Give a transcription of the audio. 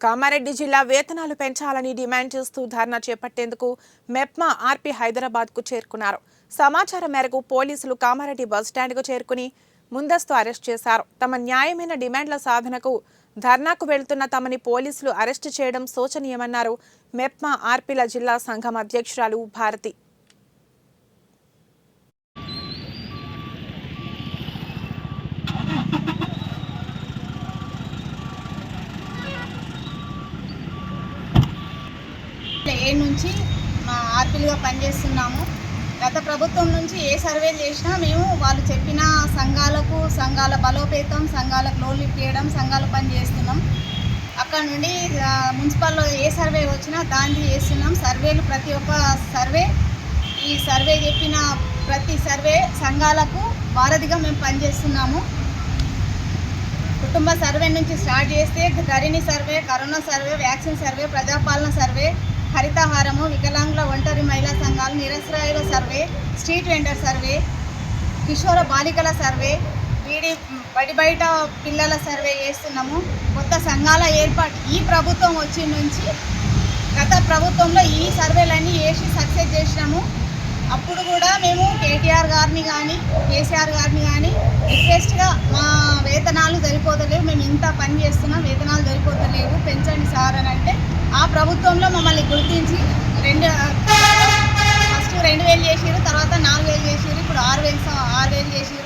కామారెడ్డి జిల్లా వేతనాలు పెంచాలని డిమాండ్ చేస్తూ ధర్నా చేపట్టేందుకు మెప్మా ఆర్పీ హైదరాబాద్కు చేరుకున్నారు. సమాచారం మేరకు పోలీసులు కామారెడ్డి బస్టాండ్కు చేరుకుని ముందస్తు అరెస్ట్ చేశారు. తమ న్యాయమైన డిమాండ్ల సాధనకు ధర్నాకు వెళ్తున్న తమని పోలీసులు అరెస్టు చేయడం శోచనీయమన్నారు మెప్మా ఆర్పీల జిల్లా సంఘం అధ్యక్షురాలు భారతి. నుంచి మా ఆర్పీలుగా పనిచేస్తున్నాము. గత ప్రభుత్వం నుంచి ఏ సర్వేలు చేసినా మేము వాళ్ళు చెప్పిన సంఘాల బలోపేతం, సంఘాలకు లోన్లు ఇప్పించడం, సంఘాల పని చేస్తున్నాం. అక్కడ నుండి మున్సిపల్లో ఏ సర్వే వచ్చినా దాన్ని చేస్తున్నాం. సర్వేలు ప్రతి ఒక్క ఈ సర్వే చెప్పిన ప్రతి సర్వే సంఘాలకు వారధిగా మేము పనిచేస్తున్నాము. కుటుంబ సర్వే నుంచి స్టార్ట్ చేస్తే Dharani survey, corona survey, vaccine survey, Prajapalana survey, హరితహారము, వికలాంగుల ఒంటరి మహిళా సంఘాలు, నిరసరాయుల సర్వే, స్ట్రీట్ వెండర్ సర్వే, కిషోర బాలికల సర్వే, బడి బయట పిల్లల సర్వే చేస్తున్నాము. కొత్త సంఘాల ఏర్పాటు ఈ ప్రభుత్వం వచ్చి నుంచి గత ప్రభుత్వంలో ఈ సర్వేలన్నీ చేసి సక్సెస్ చేసినాము. అప్పుడు కూడా మేము కేటీఆర్ గారిని కానీ కేసీఆర్ గారిని కానీ రిక్వెస్ట్గా మా వేతనాలు సరిపోతలేవు, మేము ఇంత పని చేస్తున్నాం, వేతనాలు సరిపోతలేవు, పెంచండి సార్ అని అంటే ఆ ప్రభుత్వంలో మమ్మల్ని గుర్తించి ఫస్ట్ 2000 చేసిరు, తర్వాత 4000 చేసిరు, ఇప్పుడు 6000 చేసిరు.